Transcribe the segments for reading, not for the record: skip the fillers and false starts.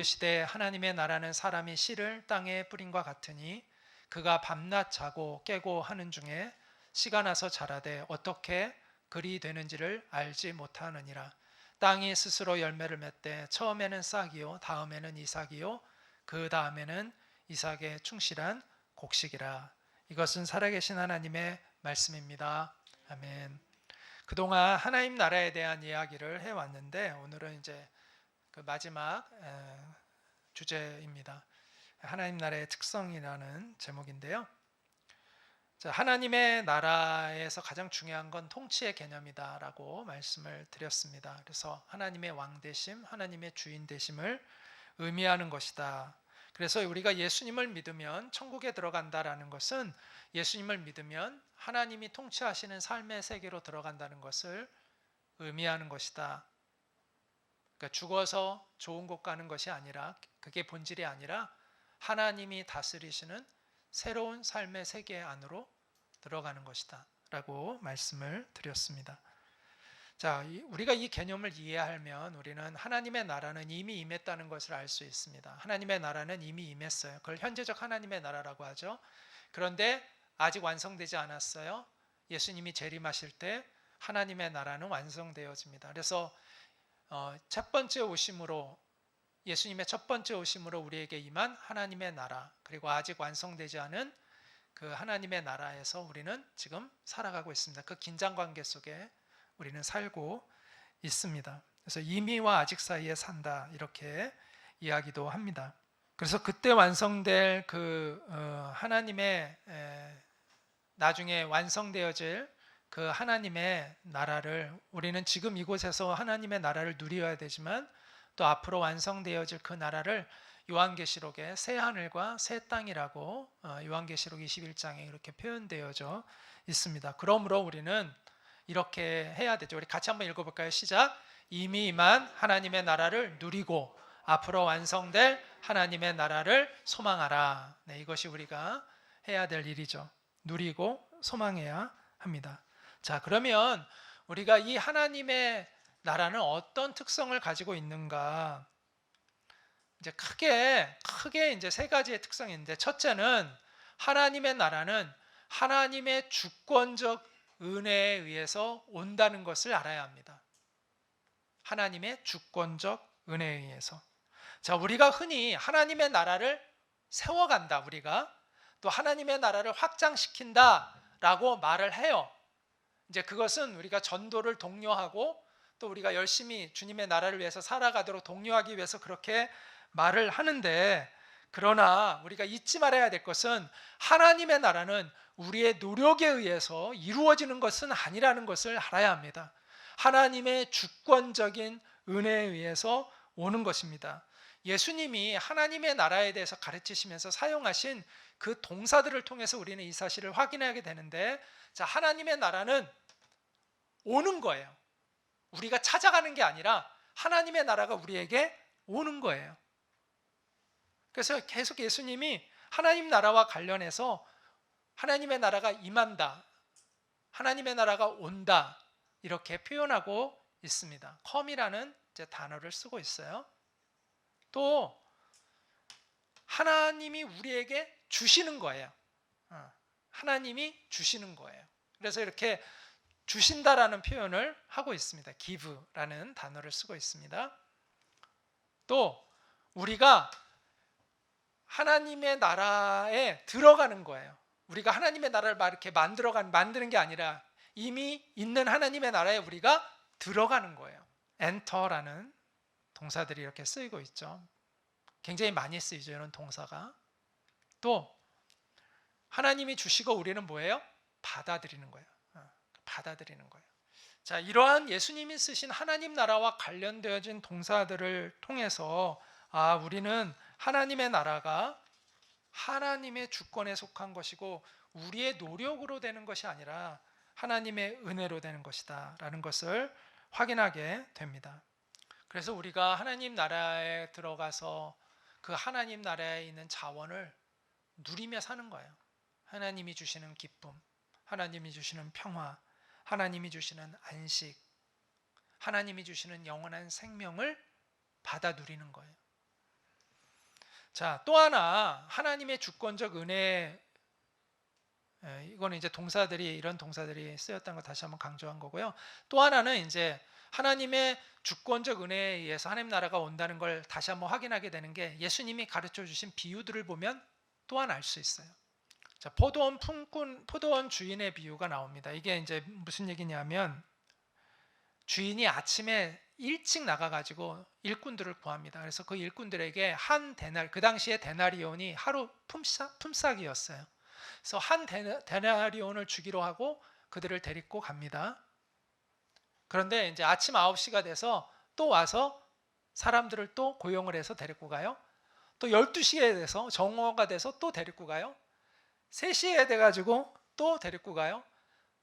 이르시되 하나님의 나라는 사람이 씨를 땅에 뿌린과 같으니 그가 밤낮 자고 깨고 하는 중에 씨가 나서 자라되 어떻게 그리 되는지를 알지 못하느니라. 땅이 스스로 열매를 맺되 처음에는 싹이요 다음에는 이삭이요 그 다음에는 이삭의 충실한 곡식이라. 이것은 살아계신 하나님의 말씀입니다. 아멘. 그동안 하나님 나라에 대한 이야기를 해왔는데 오늘은 이제 그 마지막 주제입니다. 하나님 나라의 특성이라는 제목인데요. 자, 하나님의 나라에서 가장 중요한 건 통치의 개념이다라고 말씀을 드렸습니다. 그래서 하나님의 왕 되심, 하나님의 주인 되심을 의미하는 것이다. 그래서 우리가 예수님을 믿으면 천국에 들어간다라는 것은 예수님을 믿으면 하나님이 통치하시는 삶의 세계로 들어간다는 것을 의미하는 것이다. 그러니까 죽어서 좋은 곳 가는 것이 아니라, 그게 본질이 아니라 하나님이 다스리시는 새로운 삶의 세계 안으로 들어가는 것이다 라고 말씀을 드렸습니다. 자, 우리가 이 개념을 이해하면 우리는 하나님의 나라는 이미 임했다는 것을 알 수 있습니다. 하나님의 나라는 이미 임했어요. 그걸 현재적 하나님의 나라라고 하죠. 그런데 아직 완성되지 않았어요. 예수님이 재림하실 때 하나님의 나라는 완성되어집니다. 그래서 첫 번째 오심으로, 예수님의 첫 번째 오심으로 우리에게 임한 하나님의 나라, 그리고 아직 완성되지 않은 그 하나님의 나라에서 우리는 지금 살아가고 있습니다. 그 긴장관계 속에 우리는 살고 있습니다. 그래서 이미와 아직 사이에 산다 이렇게 이야기도 합니다. 그래서 그때 완성될 그 하나님의 나중에 완성되어질 그 하나님의 나라를 우리는 지금 이곳에서 하나님의 나라를 누려야 되지만 또 앞으로 완성되어질 그 나라를 요한계시록에 새 하늘과 새 땅이라고 요한계시록 21장에 이렇게 표현되어져 있습니다. 그러므로 우리는 이렇게 해야 되죠. 우리 같이 한번 읽어볼까요? 시작. 이미 임한 하나님의 나라를 누리고 앞으로 완성될 하나님의 나라를 소망하라. 네, 이것이 우리가 해야 될 일이죠. 누리고 소망해야 합니다. 자, 그러면 우리가 이 하나님의 나라는 어떤 특성을 가지고 있는가? 이제 크게 이제 세 가지의 특성인데, 첫째는 하나님의 나라는 하나님의 주권적 은혜에 의해서 온다는 것을 알아야 합니다. 하나님의 주권적 은혜에 의해서. 자, 우리가 흔히 하나님의 나라를 세워간다, 우리가 또 하나님의 나라를 확장시킨다 라고 말을 해요. 이제 그것은 우리가 전도를 독려하고 또 우리가 열심히 주님의 나라를 위해서 살아가도록 독려하기 위해서 그렇게 말을 하는데, 그러나 우리가 잊지 말아야 될 것은 하나님의 나라는 우리의 노력에 의해서 이루어지는 것은 아니라는 것을 알아야 합니다. 하나님의 주권적인 은혜에 의해서 오는 것입니다. 예수님이 하나님의 나라에 대해서 가르치시면서 사용하신 그 동사들을 통해서 우리는 이 사실을 확인하게 되는데, 자, 하나님의 나라는 오는 거예요. 우리가 찾아가는 게 아니라 하나님의 나라가 우리에게 오는 거예요. 그래서 계속 예수님이 하나님 나라와 관련해서 하나님의 나라가 임한다, 하나님의 나라가 온다 이렇게 표현하고 있습니다. come이라는 이제 단어를 쓰고 있어요. 또 하나님이 우리에게 주시는 거예요. 하나님이 주시는 거예요. 그래서 이렇게 주신다라는 표현을 하고 있습니다. give라는 단어를 쓰고 있습니다. 또 우리가 하나님의 나라에 들어가는 거예요. 우리가 하나님의 나라를 막 이렇게 만드는 게 아니라 이미 있는 하나님의 나라에 우리가 들어가는 거예요. enter라는 동사들이 이렇게 쓰이고 있죠. 굉장히 많이 쓰이죠, 이런 동사가. 또 하나님이 주시고 우리는 뭐예요? 받아들이는 거예요. 받아들이는 거예요. 자, 이러한 예수님이 쓰신 하나님 나라와 관련되어진 동사들을 통해서 우리는 하나님의 나라가 하나님의 주권에 속한 것이고 우리의 노력으로 되는 것이 아니라 하나님의 은혜로 되는 것이다 라는 것을 확인하게 됩니다. 그래서 우리가 하나님 나라에 들어가서 그 하나님 나라에 있는 자원을 누리며 사는 거예요. 하나님이 주시는 기쁨, 하나님이 주시는 평화, 하나님이 주시는 안식, 하나님이 주시는 영원한 생명을 받아 누리는 거예요. 자, 또 하나 하나님의 주권적 은혜, 이거는 이제 동사들이 이런 동사들이 쓰였다는 거 다시 한번 강조한 거고요. 또 하나는 이제 하나님의 주권적 은혜에 의해서 하나님 나라가 온다는 걸 다시 한번 확인하게 되는 게 예수님이 가르쳐 주신 비유들을 보면 또한 알 수 있어요. 자, 포도원 주인의 비유가 나옵니다. 이게 이제 무슨 얘기냐면 주인이 아침에 일찍 나가가지고 일꾼들을 구합니다. 그래서 그 일꾼들에게 그 당시에 데나리온이 하루 품삯이었어요. 그래서 한 데나리온을 주기로 하고 그들을 데리고 갑니다. 그런데 이제 아침 9시가 돼서 또 와서 사람들을 또 고용을 해서 데리고 가요. 또 12시에 돼서 정오가 돼서 또 데리고 가요. 3시에 돼가지고 또 데리고 가요.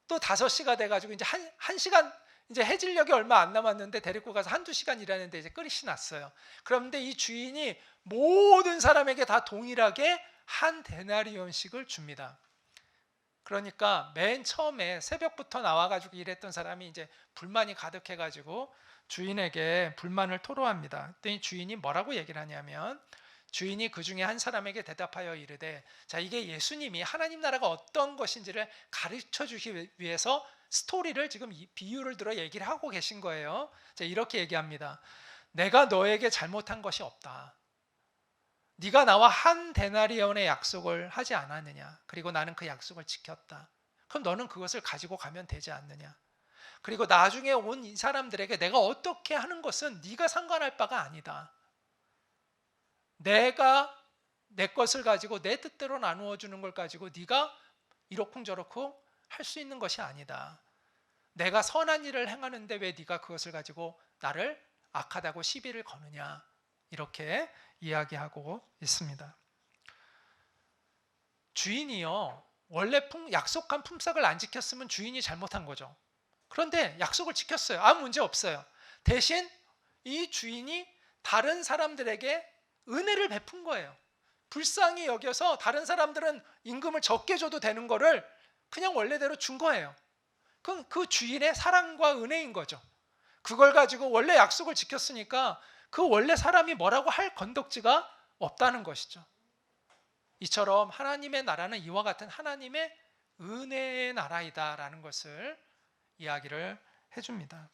또 5시가 돼가지고 이제 1시간, 이제 해질녘이 얼마 안 남았는데 데리고 가서 1-2시간 일하는데 이제 끝이 났어요. 그런데 이 주인이 모든 사람에게 다 동일하게 한 데나리온씩을 줍니다. 그러니까 맨 처음에 새벽부터 나와가지고 일했던 사람이 이제 불만이 가득해가지고 주인에게 불만을 토로합니다. 그랬더니 주인이 뭐라고 얘기를 하냐면, 주인이 그 중에 한 사람에게 대답하여 이르되, 자, 이게 예수님이 하나님 나라가 어떤 것인지를 가르쳐 주기 위해서 스토리를 지금 이 비유를 들어 얘기를 하고 계신 거예요. 자, 이렇게 얘기합니다. 내가 너에게 잘못한 것이 없다. 네가 나와 한 데나리온의 약속을 하지 않았느냐? 그리고 나는 그 약속을 지켰다. 그럼 너는 그것을 가지고 가면 되지 않느냐? 그리고 나중에 온 이 사람들에게 내가 어떻게 하는 것은 네가 상관할 바가 아니다. 내가 내 것을 가지고 내 뜻대로 나누어 주는 걸 가지고 네가 이러쿵저러쿵 할 수 있는 것이 아니다. 내가 선한 일을 행하는데 왜 네가 그것을 가지고 나를 악하다고 시비를 거느냐? 이렇게 이야기하고 있습니다. 주인이요, 원래 약속한 품삯을 안 지켰으면 주인이 잘못한 거죠. 그런데 약속을 지켰어요. 아무 문제 없어요. 대신 이 주인이 다른 사람들에게 은혜를 베푼 거예요. 불쌍히 여겨서 다른 사람들은 임금을 적게 줘도 되는 거를 그냥 원래대로 준 거예요. 그 주인의 사랑과 은혜인 거죠. 그걸 가지고 원래 약속을 지켰으니까 그 원래 사람이 뭐라고 할 건덕지가 없다는 것이죠. 이처럼 하나님의 나라는 이와 같은 하나님의 은혜의 나라이다라는 것을 이야기를 해줍니다.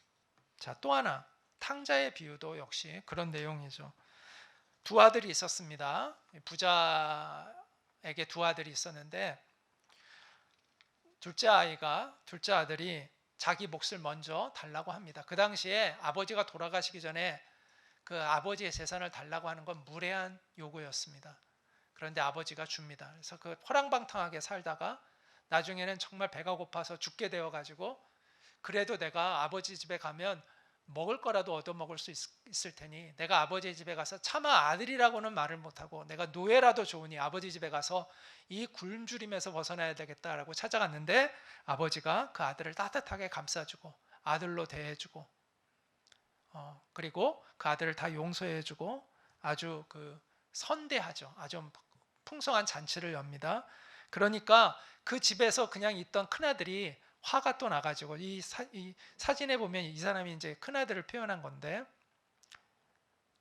자, 또 하나, 탕자의 비유도 역시 그런 내용이죠. 2아들이 있었습니다. 부자에게 2아들이 있었는데 둘째 아들이 자기 몫을 먼저 달라고 합니다. 그 당시에 아버지가 돌아가시기 전에 그 아버지의 재산을 달라고 하는 건 무례한 요구였습니다. 그런데 아버지가 줍니다. 그래서 그 허랑방탕하게 살다가 나중에는 정말 배가 고파서 죽게 되어가지고, 그래도 내가 아버지 집에 가면 먹을 거라도 얻어먹을 수 있을 테니 내가 아버지 집에 가서 차마 아들이라고는 말을 못하고 내가 노예라도 좋으니 아버지 집에 가서 이 굶주림에서 벗어나야 되겠다라고 찾아갔는데, 아버지가 그 아들을 따뜻하게 감싸주고 아들로 대해주고 그리고 그 아들을 다 용서해주고 아주 선대하죠. 아주 풍성한 잔치를 엽니다. 그러니까 그 집에서 그냥 있던 큰아들이 화가 또 나가지고, 이 사진에 보면 이 사람이 이제 큰아들을 표현한 건데,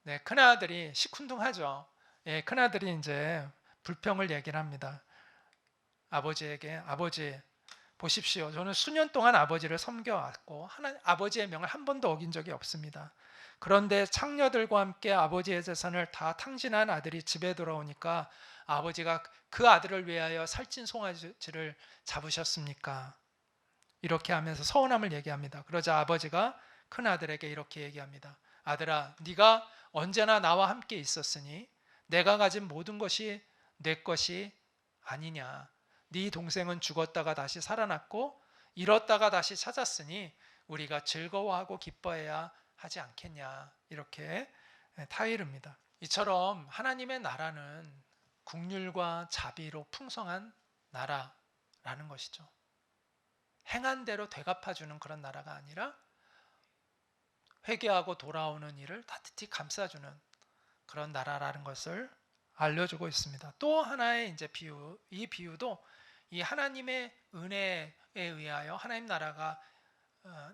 네, 큰아들이 시큰둥하죠. 예, 큰아들이 이제 불평을 얘기를 합니다. 아버지에게, 아버지 보십시오. 저는 수년 동안 아버지를 섬겨왔고 아버지의 명을 한 번도 어긴 적이 없습니다. 그런데 창녀들과 함께 아버지의 재산을 다 탕진한 아들이 집에 돌아오니까 아버지가 그 아들을 위하여 살찐 송아지를 잡으셨습니까? 이렇게 하면서 서운함을 얘기합니다. 그러자 아버지가 큰 아들에게 이렇게 얘기합니다. 아들아, 네가 언제나 나와 함께 있었으니 내가 가진 모든 것이 내 것이 아니냐? 네 동생은 죽었다가 다시 살아났고 잃었다가 다시 찾았으니 우리가 즐거워하고 기뻐해야 하지 않겠냐? 이렇게 타이릅니다. 이처럼 하나님의 나라는 긍휼과 자비로 풍성한 나라라는 것이죠. 행한 대로 되갚아주는 그런 나라가 아니라 회개하고 돌아오는 일을 따뜻히 감싸주는 그런 나라라는 것을 알려주고 있습니다. 또 하나의 이제 비유, 이 비유도 이 하나님의 은혜에 의하여 하나님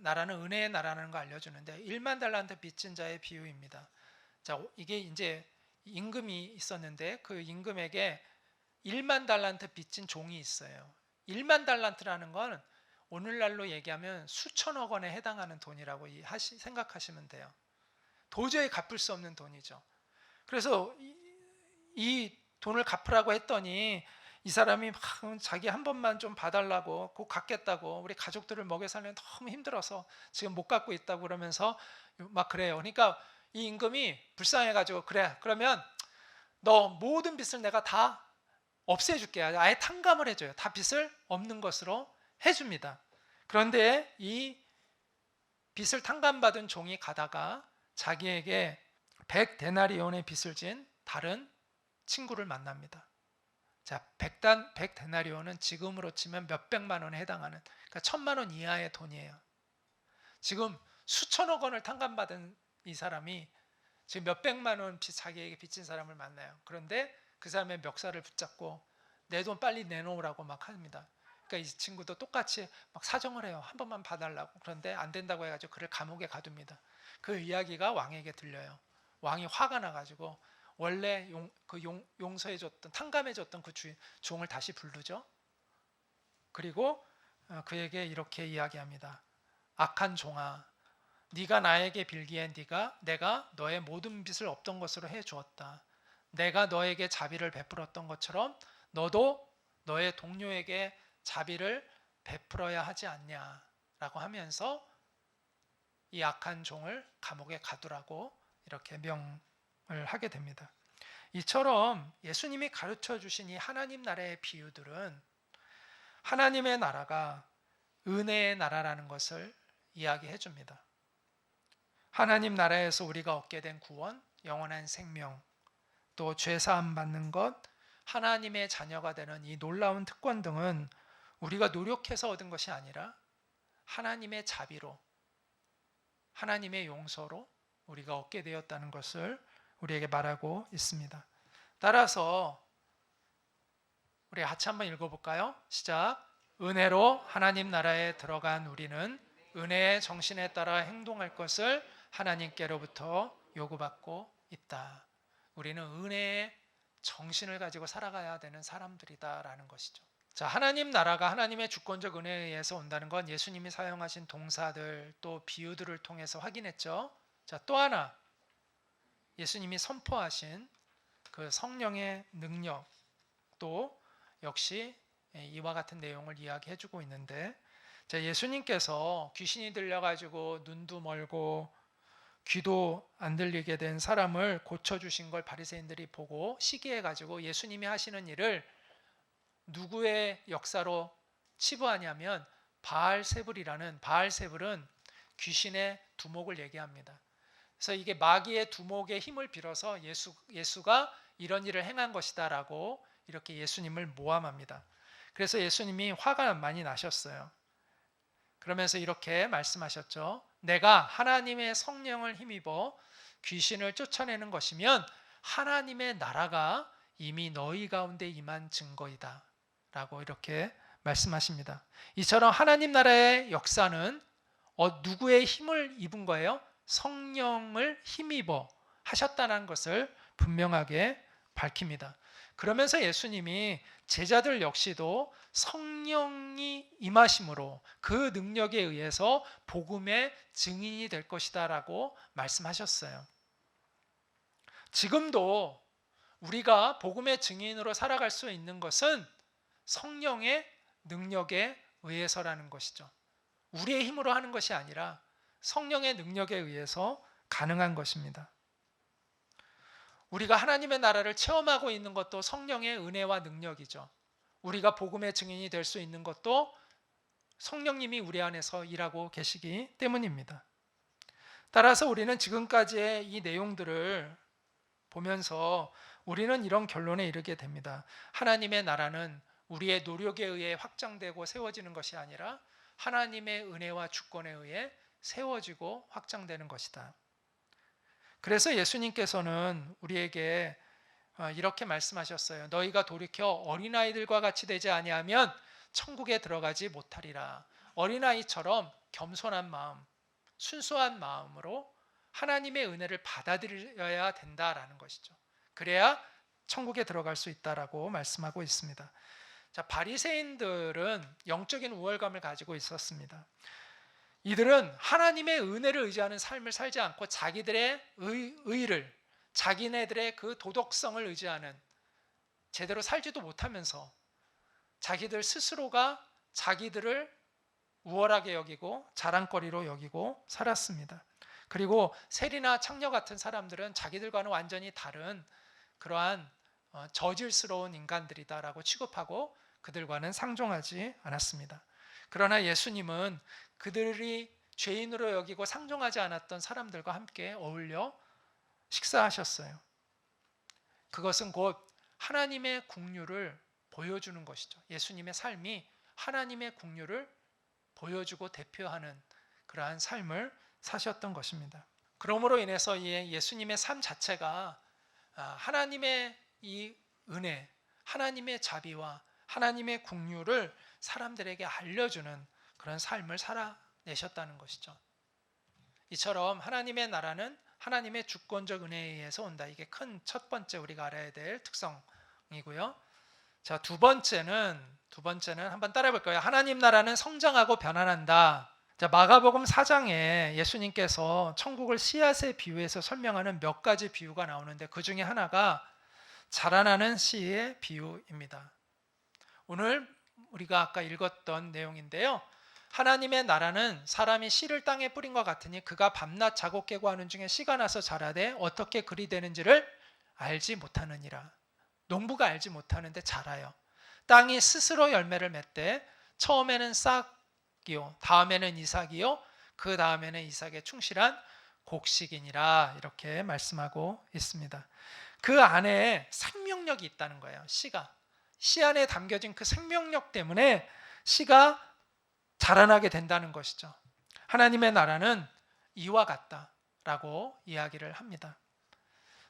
나라는 은혜의 나라라는 걸 알려주는데, 1만 달란트 빚진 자의 비유입니다. 자, 이게 이제 임금이 있었는데 그 임금에게 1만 달란트 빚진 종이 있어요. 1만 달란트라는 건 오늘날로 얘기하면 수천억 원에 해당하는 돈이라고 생각하시면 돼요. 도저히 갚을 수 없는 돈이죠. 그래서 이 돈을 갚으라고 했더니 이 사람이 막 자기 한 번만 좀 봐달라고, 꼭 갚겠다고, 우리 가족들을 먹여 살려면 너무 힘들어서 지금 못 갚고 있다고 그러면서 막 그래요. 그러니까 이 임금이 불쌍해가지고, 그래 그러면 너 모든 빚을 내가 다 없애줄게, 아예 탕감을 해줘요. 다 빚을 없는 것으로 해줍니다. 그런데 이 빚을 탕감받은 종이 가다가 자기에게 100데나리온의 빚을 진 다른 친구를 만납니다. 자, 100데나리온은 지금으로 치면 몇백만 원에 해당하는, 그러니까 1000만 원 이하의 돈이에요. 지금 수천억 원을 탕감받은 이 사람이 지금 몇백만 원 자기에게 빚진 사람을 만나요. 그런데 그 사람의 멱살을 붙잡고 내 돈 빨리 내놓으라고 막 합니다. 그러니까 이 친구도 똑같이 막 사정을 해요. 한 번만 봐달라고. 그런데 안 된다고 해가지고 그를 감옥에 가둡니다. 그 이야기가 왕에게 들려요. 왕이 화가 나가지고 원래 용서해줬던, 탕감해줬던 그 종을 다시 부르죠. 그리고 그에게 이렇게 이야기합니다. 악한 종아, 네가 나에게 빌기에 내가 너의 모든 빚을 없던 것으로 해주었다. 내가 너에게 자비를 베풀었던 것처럼 너도 너의 동료에게 자비를 베풀어야 하지 않냐라고 하면서 이 악한 종을 감옥에 가두라고 이렇게 명을 하게 됩니다. 이처럼 예수님이 가르쳐 주신 이 하나님 나라의 비유들은 하나님의 나라가 은혜의 나라라는 것을 이야기해 줍니다. 하나님 나라에서 우리가 얻게 된 구원, 영원한 생명, 또 죄사함 받는 것, 하나님의 자녀가 되는 이 놀라운 특권 등은 우리가 노력해서 얻은 것이 아니라 하나님의 자비로, 하나님의 용서로 우리가 얻게 되었다는 것을 우리에게 말하고 있습니다. 따라서 우리 같이 한번 읽어볼까요? 시작. 은혜로 하나님 나라에 들어간 우리는 은혜의 정신에 따라 행동할 것을 하나님께로부터 요구받고 있다. 우리는 은혜의 정신을 가지고 살아가야 되는 사람들이다라는 것이죠. 자, 하나님 나라가 하나님의 주권적 은혜에 의해서 온다는 건 예수님이 사용하신 동사들 또 비유들을 통해서 확인했죠. 자, 또 하나 예수님이 선포하신 그 성령의 능력도 역시 이와 같은 내용을 이야기해주고 있는데, 자, 예수님께서 귀신이 들려가지고 눈도 멀고 귀도 안 들리게 된 사람을 고쳐주신 걸 바리새인들이 보고 시기해가지고 예수님이 하시는 일을 누구의 역사로 치부하냐면 바알세불이라는, 바알세불은 귀신의 두목을 얘기합니다. 그래서 이게 마귀의 두목의 힘을 빌어서 예수가 이런 일을 행한 것이다라고 이렇게 예수님을 모함합니다. 그래서 예수님이 화가 많이 나셨어요. 그러면서 이렇게 말씀하셨죠. 내가 하나님의 성령을 힘입어 귀신을 쫓아내는 것이면 하나님의 나라가 이미 너희 가운데 임한 증거이다 라고 이렇게 말씀하십니다. 이처럼 하나님 나라의 역사는 누구의 힘을 입은 거예요? 성령을 힘입어 하셨다는 것을 분명하게 밝힙니다. 그러면서 예수님이 제자들 역시도 성령이 임하심으로 그 능력에 의해서 복음의 증인이 될 것이다 라고 말씀하셨어요. 지금도 우리가 복음의 증인으로 살아갈 수 있는 것은 성령의 능력에 의해서라는 것이죠. 우리의 힘으로 하는 것이 아니라 성령의 능력에 의해서 가능한 것입니다. 우리가 하나님의 나라를 체험하고 있는 것도 성령의 은혜와 능력이죠. 우리가 복음의 증인이 될 수 있는 것도 성령님이 우리 안에서 일하고 계시기 때문입니다. 따라서 우리는 지금까지의 이 내용들을 보면서 우리는 이런 결론에 이르게 됩니다. 하나님의 나라는 우리의 노력에 의해 확장되고 세워지는 것이 아니라 하나님의 은혜와 주권에 의해 세워지고 확장되는 것이다. 그래서 예수님께서는 우리에게 이렇게 말씀하셨어요. 너희가 돌이켜 어린아이들과 같이 되지 아니하면 천국에 들어가지 못하리라. 어린아이처럼 겸손한 마음, 순수한 마음으로 하나님의 은혜를 받아들여야 된다라는 것이죠. 그래야 천국에 들어갈 수 있다라고 말씀하고 있습니다. 자, 바리새인들은 영적인 우월감을 가지고 있었습니다. 이들은 하나님의 은혜를 의지하는 삶을 살지 않고 자기들의 의를, 자기네들의 그 도덕성을 의지하는, 제대로 살지도 못하면서 자기들 스스로가 자기들을 우월하게 여기고 자랑거리로 여기고 살았습니다. 그리고 세리나 창녀 같은 사람들은 자기들과는 완전히 다른 그러한 저질스러운 인간들이다라고 취급하고 그들과는 상종하지 않았습니다. 그러나 예수님은 그들이 죄인으로 여기고 상종하지 않았던 사람들과 함께 어울려 식사하셨어요. 그것은 곧 하나님의 긍휼을 보여주는 것이죠. 예수님의 삶이 하나님의 긍휼을 보여주고 대표하는 그러한 삶을 사셨던 것입니다. 그러므로 인해서 예수님의 삶 자체가 하나님의 이 은혜, 하나님의 자비와 하나님의 긍휼을 사람들에게 알려주는 그런 삶을 살아내셨다는 것이죠. 이처럼 하나님의 나라는 하나님의 주권적 은혜에 의해서 온다. 이게 큰 첫 번째 우리가 알아야 될 특성이고요. 자, 두 번째는 한번 따라해 볼까요? 하나님 나라는 성장하고 변화한다. 자, 마가복음 4장에 예수님께서 천국을 씨앗에 비유해서 설명하는 몇 가지 비유가 나오는데 그 중에 하나가 자라나는 씨의 비유입니다. 오늘 우리가 아까 읽었던 내용인데요. 하나님의 나라는 사람이 씨를 땅에 뿌린 것 같으니 그가 밤낮 자고 깨고 하는 중에 씨가 나서 자라되 어떻게 그리 되는지를 알지 못하느니라. 농부가 알지 못하는데 자라요. 땅이 스스로 열매를 맺되 처음에는 싹이요, 다음에는 이삭이요, 그 다음에는 이삭에 충실한 곡식이니라. 이렇게 말씀하고 있습니다. 그 안에 생명력이 있다는 거예요. 씨 안에 담겨진 그 생명력 때문에 씨가 자라나게 된다는 것이죠. 하나님의 나라는 이와 같다라고 이야기를 합니다.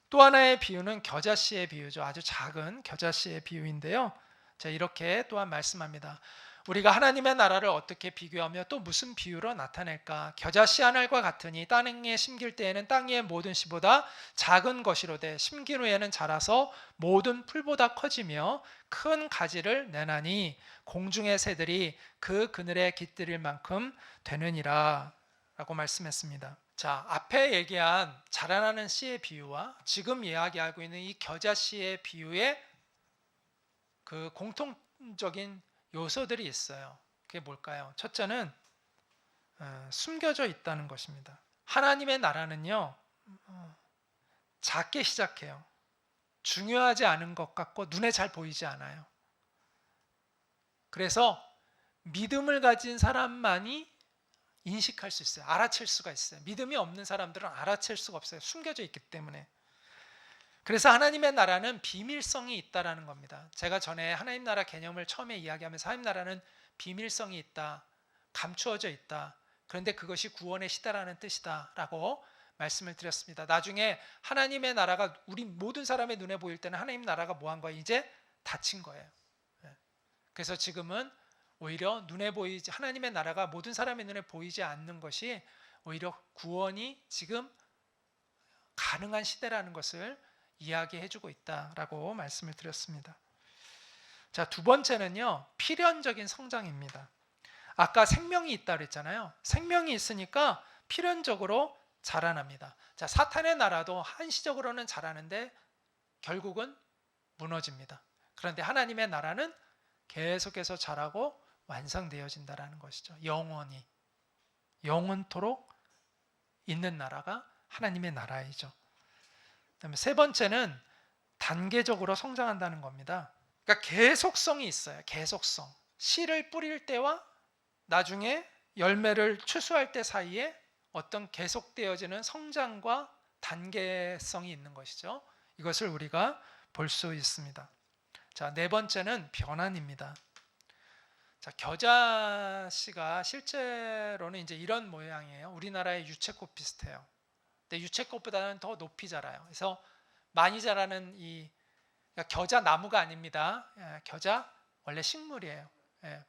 또 하나의 비유는 겨자씨의 비유죠. 아주 작은 겨자씨의 비유인데요. 자, 이렇게 또한 말씀합니다. 우리가 하나님의 나라를 어떻게 비교하며 또 무슨 비유로 나타낼까? 겨자씨 한 알과 같으니 땅에 심길 때에는 땅 위의 모든 씨보다 작은 것이로되 심긴 후에는 자라서 모든 풀보다 커지며 큰 가지를 내나니 공중의 새들이 그 그늘에 깃들일 만큼 되느니라 라고 말씀했습니다. 자, 앞에 얘기한 자라나는 씨의 비유와 지금 이야기하고 있는 이 겨자씨의 비유의 그 공통적인 요소들이 있어요. 그게 뭘까요? 첫째는 숨겨져 있다는 것입니다. 하나님의 나라는요, 작게 시작해요. 중요하지 않은 것 같고 눈에 잘 보이지 않아요. 그래서 믿음을 가진 사람만이 인식할 수 있어요. 알아챌 수가 있어요. 믿음이 없는 사람들은 알아챌 수가 없어요. 숨겨져 있기 때문에. 그래서 하나님의 나라는 비밀성이 있다라는 겁니다. 제가 전에 하나님 나라 개념을 처음에 이야기하면서 하나님 나라는 비밀성이 있다, 감추어져 있다. 그런데 그것이 구원의 시대라는 뜻이다라고 말씀을 드렸습니다. 나중에 하나님의 나라가 우리 모든 사람의 눈에 보일 때는 하나님 나라가 뭐한 거예요? 이제 닫힌 거예요. 그래서 지금은 오히려 눈에 보이지 하나님의 나라가 모든 사람의 눈에 보이지 않는 것이 오히려 구원이 지금 가능한 시대라는 것을 이야기해주고 있다라고 말씀을 드렸습니다. 자, 두 번째는요, 필연적인 성장입니다. 아까 생명이 있다 그랬잖아요. 생명이 있으니까 필연적으로 자라납니다. 자, 사탄의 나라도 한시적으로는 자라는데 결국은 무너집니다. 그런데 하나님의 나라는 계속해서 자라고 완성되어진다라는 것이죠. 영원토록 있는 나라가 하나님의 나라이죠. 그다음에 세 번째는 단계적으로 성장한다는 겁니다. 그러니까 계속성이 있어요. 계속성. 씨를 뿌릴 때와 나중에 열매를 추수할 때 사이에 어떤 계속되어지는 성장과 단계성이 있는 것이죠. 이것을 우리가 볼 수 있습니다. 자, 네 번째는 변환입니다. 자, 겨자씨가 실제로는 이제 이런 모양이에요. 우리나라의 유채꽃 비슷해요. 근데 유채꽃보다는 더 높이 자라요. 그래서 많이 자라는 그러니까 겨자 나무가 아닙니다. 겨자 원래 식물이에요.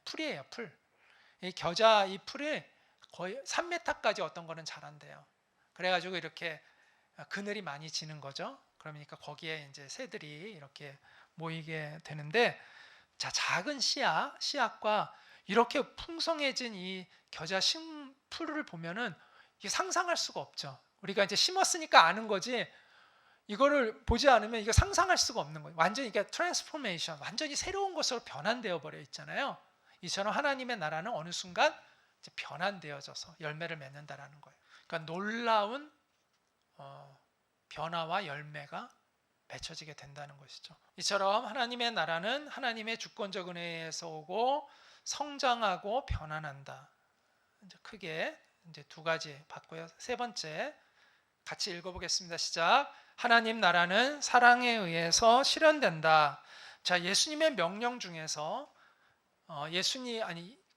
풀이에요, 풀. 이 겨자 이 풀이 거의 3m까지 어떤 거는 자란대요. 그래가지고 이렇게 그늘이 많이 지는 거죠. 그러니까 거기에 이제 새들이 이렇게 모이게 되는데, 자, 작은 씨앗과 이렇게 풍성해진 이 겨자 식풀을 보면은 이게 상상할 수가 없죠. 우리가 이제 심었으니까 아는 거지, 이거를 보지 않으면 이게 상상할 수가 없는 거예요. 완전히 이게 트랜스포메이션, 완전히 새로운 것으로 변환되어 버려 있잖아요. 이처럼 하나님의 나라는 어느 순간 이제 변환되어져서 열매를 맺는다라는 거예요. 그러니까 놀라운 변화와 열매가 맺혀지게 된다는 것이죠. 이처럼 하나님의 나라는 하나님의 주권적 은혜에서 오고 성장하고 변환한다. 이제 크게 이제 두 가지 봤고요. 세 번째 같이 읽어보겠습니다. 시작. 하나님 나라는 사랑에 의해서 실현된다. 자, 예수님의 명령 중에서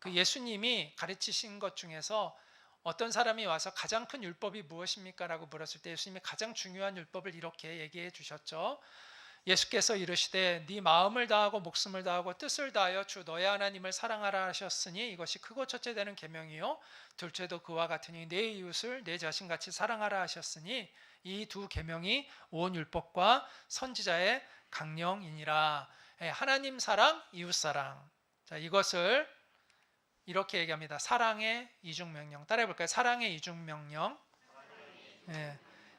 예수님이 가르치신 것 중에서 어떤 사람이 와서 가장 큰 율법이 무엇입니까? 라고 물었을 때 예수님이 가장 중요한 율법을 이렇게 얘기해 주셨죠. 예수께서 이르시되 네 마음을 다하고 목숨을 다하고 뜻을 다하여 주 너의 하나님을 사랑하라 하셨으니 이것이 크고 첫째 되는 계명이요 둘째도 그와 같으니 내 이웃을 내 자신같이 사랑하라 하셨으니 이 두 계명이 온 율법과 선지자의 강령이니라. 하나님 사랑, 이웃 사랑. 자, 이것을 이렇게 얘기합니다. 사랑의 이중명령. 따라해 볼까요? 사랑의 이중명령.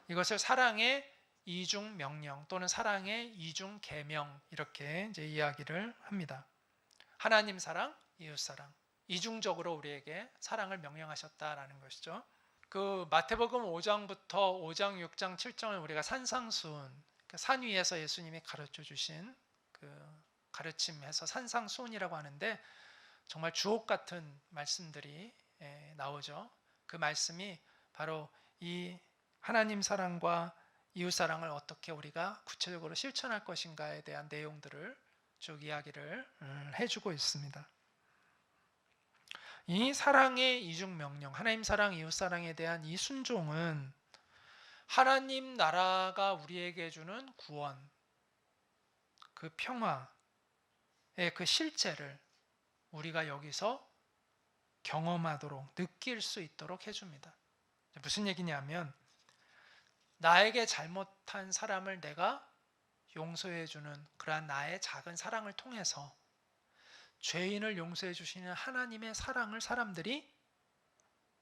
이것을 사랑의 이중명령 또는 사랑의 이중계명 이렇게 이제 이야기를 합니다. 하나님 사랑, 이웃 사랑. 이중적으로 우리에게 사랑을 명령하셨다라는 것이죠. 그 마태복음 5장부터 5장, 6장, 7장을 우리가 산상수훈, 산 위에서 예수님이 가르쳐 주신 그 가르침에서 산상수훈이라고 하는데 정말 주옥 같은 말씀들이 나오죠. 그 말씀이 바로 이 하나님 사랑과 이웃 사랑을 어떻게 우리가 구체적으로 실천할 것인가에 대한 내용들을 쭉 이야기를 해주고 있습니다. 이 사랑의 이중 명령, 하나님 사랑, 이웃 사랑에 대한 이 순종은 하나님 나라가 우리에게 주는 구원, 그 평화의 그 실제를 우리가 여기서 경험하도록 느낄 수 있도록 해줍니다. 무슨 얘기냐면 나에게 잘못한 사람을 내가 용서해주는 그러한 나의 작은 사랑을 통해서 죄인을 용서해 주시는 하나님의 사랑을 사람들이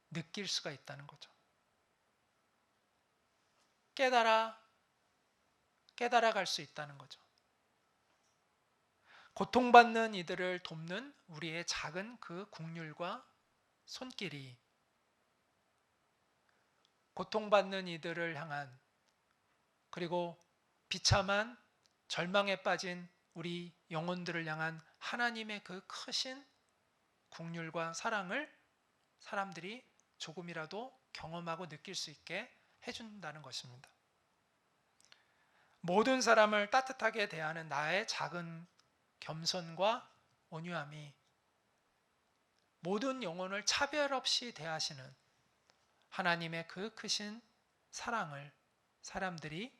느낄 수가 있다는 거죠. 깨달아갈 수 있다는 거죠. 고통받는 이들을 돕는 우리의 작은 그 국률과 손길이 고통받는 이들을 향한, 그리고 비참한 절망에 빠진 우리 영혼들을 향한 하나님의 그 크신 국률과 사랑을 사람들이 조금이라도 경험하고 느낄 수 있게 해준다는 것입니다. 모든 사람을 따뜻하게 대하는 나의 작은 겸손과 온유함이 모든 영혼을 차별 없이 대하시는 하나님의 그 크신 사랑을 사람들이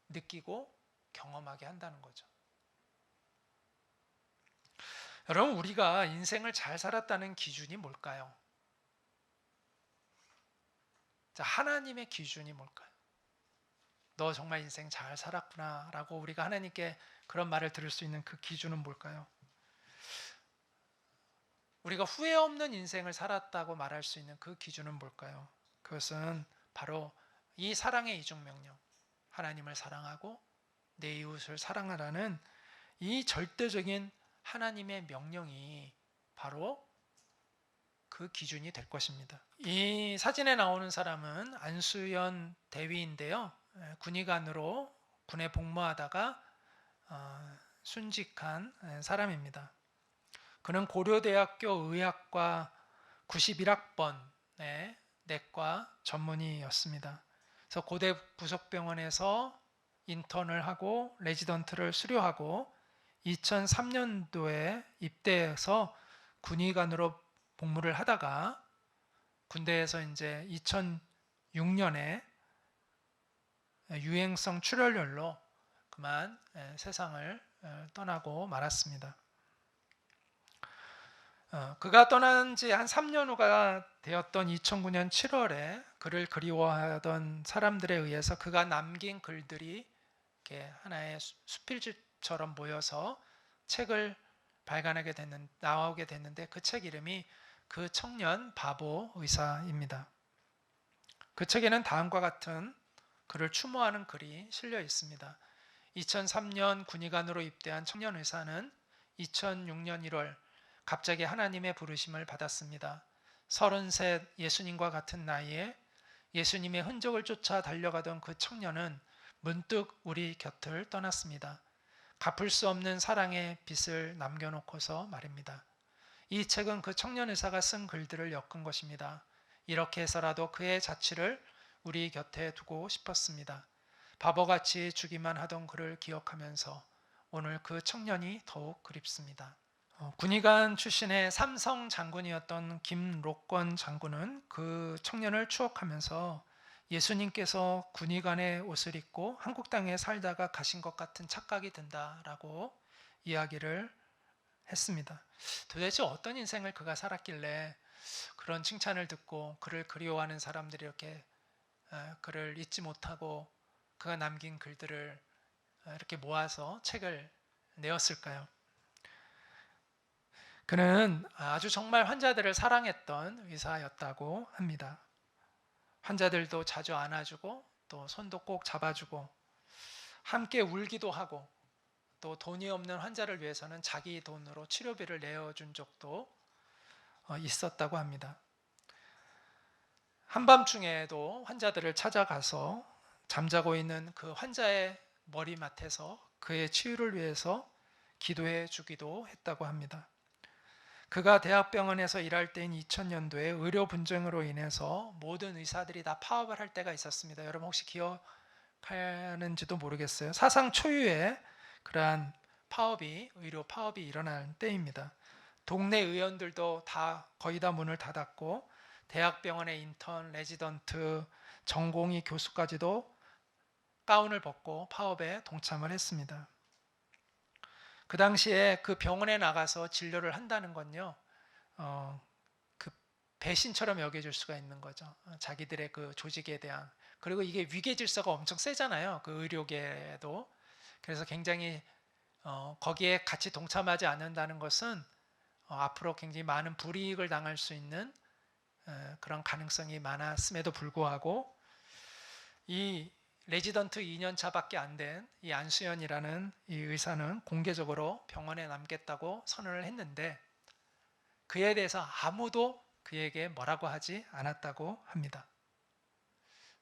느끼고 경험하게 한다는 거죠. 여러분, 우리가 인생을 잘 살았다는 기준이 뭘까요? 자, 하나님의 기준이 뭘까요? 너 정말 인생 잘 살았구나 라고 우리가 하나님께 그런 말을 들을 수 있는 그 기준은 뭘까요? 우리가 후회 없는 인생을 살았다고 말할 수 있는 그 기준은 뭘까요? 그것은 바로 이 사랑의 이중명령, 하나님을 사랑하고 내 이웃을 사랑하라는 이 절대적인 하나님의 명령이 바로 그 기준이 될 것입니다. 이 사진에 나오는 사람은 안수연 대위인데요. 군의관으로 군에 복무하다가 순직한 사람입니다. 그는 고려대학교 의학과 91학번의 내과 전문의였습니다. 그래서 고대 부속병원에서 인턴을 하고 레지던트를 수료하고 2003년도에 입대해서 군의관으로 복무를 하다가 군대에서 이제 2006년에 유행성 출혈열로 그만 세상을 떠나고 말았습니다. 그가 떠난 지 한 3년 후가 되었던 2009년 7월에 그를 그리워하던 사람들에 의해서 그가 남긴 글들이 이렇게 하나의 수필집처럼 모여서 책을 나오게 됐는데 그 책 이름이 그 청년 바보 의사입니다. 그 책에는 다음과 같은 그를 추모하는 글이 실려 있습니다. 2003년 군의관으로 입대한 청년 의사는 2006년 1월 갑자기 하나님의 부르심을 받았습니다. 33 예수님과 같은 나이에 예수님의 흔적을 쫓아 달려가던 그 청년은 문득 우리 곁을 떠났습니다. 갚을 수 없는 사랑의 빚을 남겨놓고서 말입니다. 이 책은 그 청년 의사가 쓴 글들을 엮은 것입니다. 이렇게 해서라도 그의 자취를 우리 곁에 두고 싶었습니다. 바보같이 주기만 하던 그를 기억하면서 오늘 그 청년이 더욱 그립습니다. 군의관 출신의 삼성 장군이었던 김록권 장군은 그 청년을 추억하면서 예수님께서 군의관의 옷을 입고 한국 땅에 살다가 가신 것 같은 착각이 든다라고 이야기를 했습니다. 도대체 어떤 인생을 그가 살았길래 그런 칭찬을 듣고 그를 그리워하는 사람들이 이렇게 그를 잊지 못하고 그가 남긴 글들을 이렇게 모아서 책을 내었을까요? 그는 아주 정말 환자들을 사랑했던 의사였다고 합니다. 환자들도 자주 안아주고 또 손도 꼭 잡아주고 함께 울기도 하고 또 돈이 없는 환자를 위해서는 자기 돈으로 치료비를 내어준 적도 있었다고 합니다. 한밤중에도 환자들을 찾아가서 잠자고 있는 그 환자의 머리맡에서 그의 치유를 위해서 기도해 주기도 했다고 합니다. 그가 대학병원에서 일할 때인 2000년도에 의료 분쟁으로 인해서 모든 의사들이 다 파업을 할 때가 있었습니다. 여러분 혹시 기억하는지도 모르겠어요. 사상 초유의 그러한 의료 파업이 일어나는 때입니다. 동네 의원들도 거의 다 문을 닫았고 대학병원의 인턴, 레지던트, 전공의 교수까지도 가운을 벗고 파업에 동참을 했습니다. 그 당시에 그 병원에 나가서 진료를 한다는 건요, 그 배신처럼 여겨질 수가 있는 거죠. 자기들의 그 조직에 대한. 그리고 이게 위계 질서가 엄청 세잖아요. 그 의료계도. 그래서 굉장히 거기에 같이 동참하지 않는다는 것은 앞으로 굉장히 많은 불이익을 당할 수 있는 그런 가능성이 많았음에도 불구하고 이 레지던트 2년 차밖에 안 된 이 안수연이라는 이 의사는 공개적으로 병원에 남겠다고 선언을 했는데 그에 대해서 아무도 그에게 뭐라고 하지 않았다고 합니다.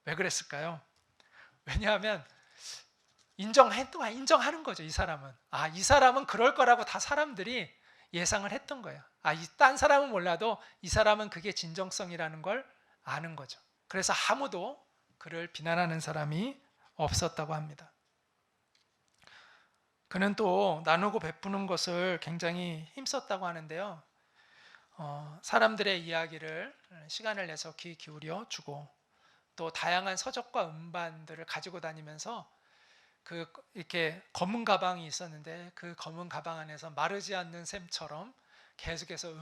왜 그랬을까요? 왜냐하면 인정하는 거죠. 이 사람은. 이 사람은 그럴 거라고 다 사람들이 예상을 했던 거예요. 딴 사람은 몰라도 이 사람은 그게 진정성이라는 걸 아는 거죠. 그래서 아무도 그를 비난하는 사람이 없었다고 합니다. 그는 또 나누고 베푸는 것을 굉장히 힘썼다고 하는데요. 사람들의 이야기를 시간을 내서 귀 기울여 주고 또 다양한 서적과 음반들을 가지고 다니면서 이렇게 검은 가방이 있었는데 그 검은 가방 안에서 마르지 않는 샘처럼 계속해서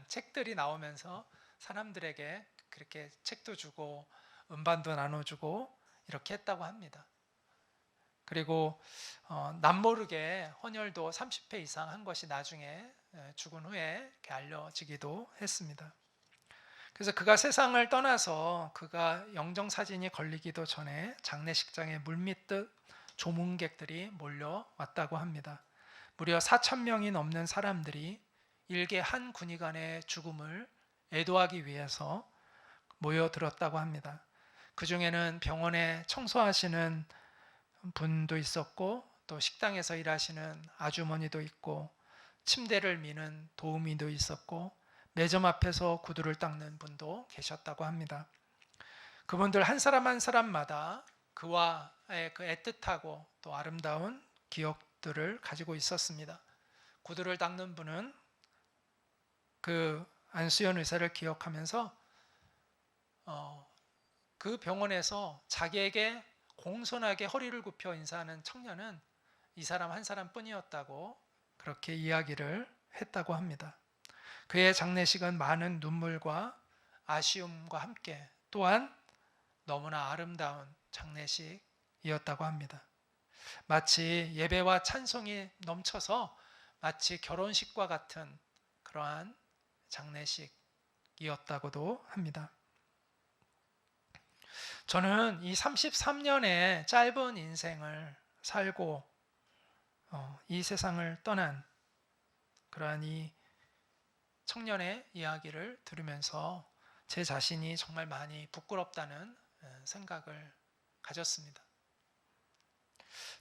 책들이 나오면서 사람들에게 그렇게 책도 주고 음반도 나눠주고 이렇게 했다고 합니다. 그리고 남모르게 헌혈도 30회 이상 한 것이 나중에 죽은 후에 이렇게 알려지기도 했습니다. 그래서 그가 세상을 떠나서 그가 영정사진이 걸리기도 전에 장례식장에 물밀듯 조문객들이 몰려왔다고 합니다. 무려 4,000명이 넘는 사람들이 일개 한 군의관의 죽음을 애도하기 위해서 모여들었다고 합니다. 그 중에는 병원에 청소하시는 분도 있었고 또 식당에서 일하시는 아주머니도 있고 침대를 미는 도우미도 있었고 매점 앞에서 구두를 닦는 분도 계셨다고 합니다. 그분들 한 사람 한 사람마다 그와의 그 애틋하고 또 아름다운 기억들을 가지고 있었습니다. 구두를 닦는 분은 그 안수연 의사를 기억하면서 그 병원에서 자기에게 공손하게 허리를 굽혀 인사하는 청년은 이 사람 한 사람뿐이었다고 그렇게 이야기를 했다고 합니다. 그의 장례식은 많은 눈물과 아쉬움과 함께 또한 너무나 아름다운 장례식이었다고 합니다. 마치 예배와 찬송이 넘쳐서 마치 결혼식과 같은 그러한 장례식이었다고도 합니다. 저는 이 33년의 짧은 인생을 살고 이 세상을 떠난 그러한 이 청년의 이야기를 들으면서 제 자신이 정말 많이 부끄럽다는 생각을 가졌습니다.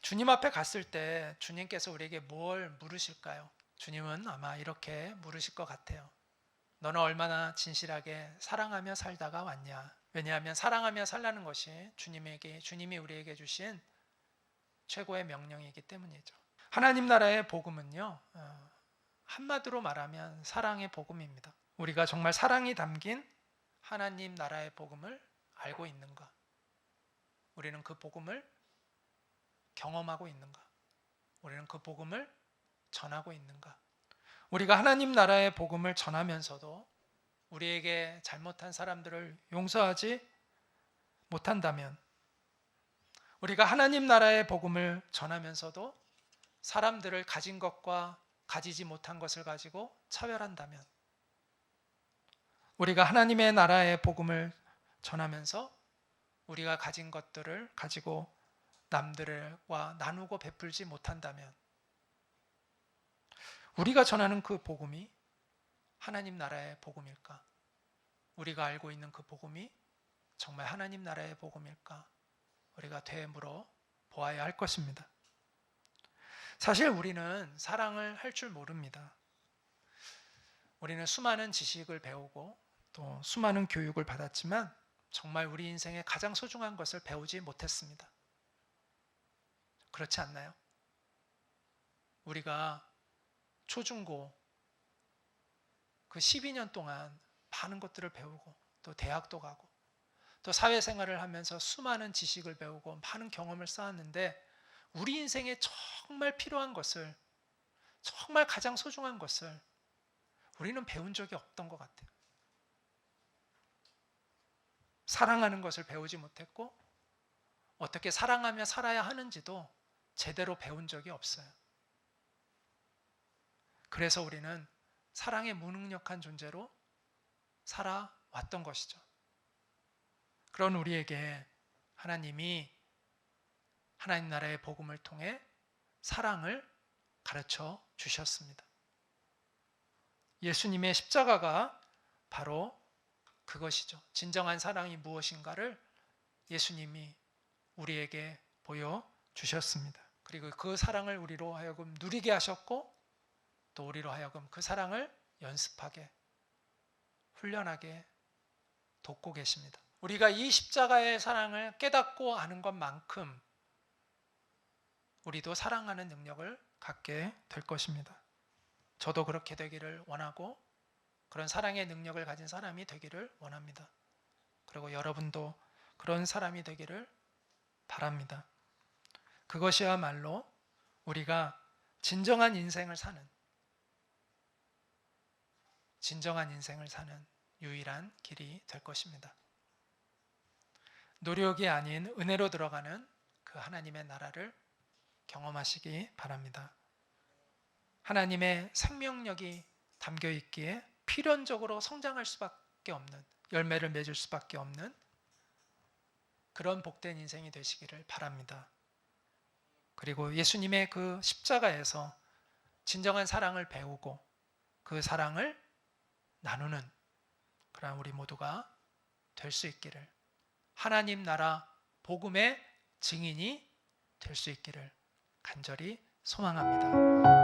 주님 앞에 갔을 때 주님께서 우리에게 뭘 물으실까요? 주님은 아마 이렇게 물으실 것 같아요. 너는 얼마나 진실하게 사랑하며 살다가 왔냐? 왜냐하면 사랑하며 살라는 것이 주님이 우리에게 주신 최고의 명령이기 때문이죠. 하나님 나라의 복음은요, 한마디로 말하면 사랑의 복음입니다. 우리가 정말 사랑이 담긴 하나님 나라의 복음을 알고 있는가? 우리는 그 복음을 경험하고 있는가? 우리는 그 복음을 전하고 있는가? 우리가 하나님 나라의 복음을 전하면서도 우리에게 잘못한 사람들을 용서하지 못한다면, 우리가 하나님 나라의 복음을 전하면서도 사람들을 가진 것과 가지지 못한 것을 가지고 차별한다면, 우리가 하나님의 나라의 복음을 전하면서 우리가 가진 것들을 가지고 남들과 나누고 베풀지 못한다면, 우리가 전하는 그 복음이 하나님 나라의 복음일까? 우리가 알고 있는 그 복음이 정말 하나님 나라의 복음일까? 우리가 되물어 보아야 할 것입니다. 사실 우리는 사랑을 할 줄 모릅니다. 우리는 수많은 지식을 배우고 또 수많은 교육을 받았지만 정말 우리 인생의 가장 소중한 것을 배우지 못했습니다. 그렇지 않나요? 우리가 초중고 그 12년 동안 많은 것들을 배우고 또 대학도 가고 또 사회생활을 하면서 수많은 지식을 배우고 많은 경험을 쌓았는데 우리 인생에 정말 필요한 것을, 정말 가장 소중한 것을 우리는 배운 적이 없던 것 같아요. 사랑하는 것을 배우지 못했고 어떻게 사랑하며 살아야 하는지도 제대로 배운 적이 없어요. 그래서 우리는 사랑에 무능력한 존재로 살아왔던 것이죠. 그런 우리에게 하나님이 하나님 나라의 복음을 통해 사랑을 가르쳐 주셨습니다. 예수님의 십자가가 바로 그것이죠. 진정한 사랑이 무엇인가를 예수님이 우리에게 보여주셨습니다. 그리고 그 사랑을 우리로 하여금 누리게 하셨고 또 우리로 하여금 그 사랑을 연습하게, 훈련하게 돕고 계십니다. 우리가 이 십자가의 사랑을 깨닫고 아는 것만큼 우리도 사랑하는 능력을 갖게 될 것입니다. 저도 그렇게 되기를 원하고 그런 사랑의 능력을 가진 사람이 되기를 원합니다. 그리고 여러분도 그런 사람이 되기를 바랍니다. 그것이야말로 우리가 진정한 인생을 사는 유일한 길이 될 것입니다. 노력이 아닌 은혜로 들어가는 그 하나님의 나라를 경험하시기 바랍니다. 하나님의 생명력이 담겨 있기에 필연적으로 성장할 수밖에 없는, 열매를 맺을 수밖에 없는 그런 복된 인생이 되시기를 바랍니다. 그리고 예수님의 그 십자가에서 진정한 사랑을 배우고 그 사랑을 나누는 그런 우리 모두가 될 수 있기를, 하나님 나라 복음의 증인이 될 수 있기를 간절히 소망합니다.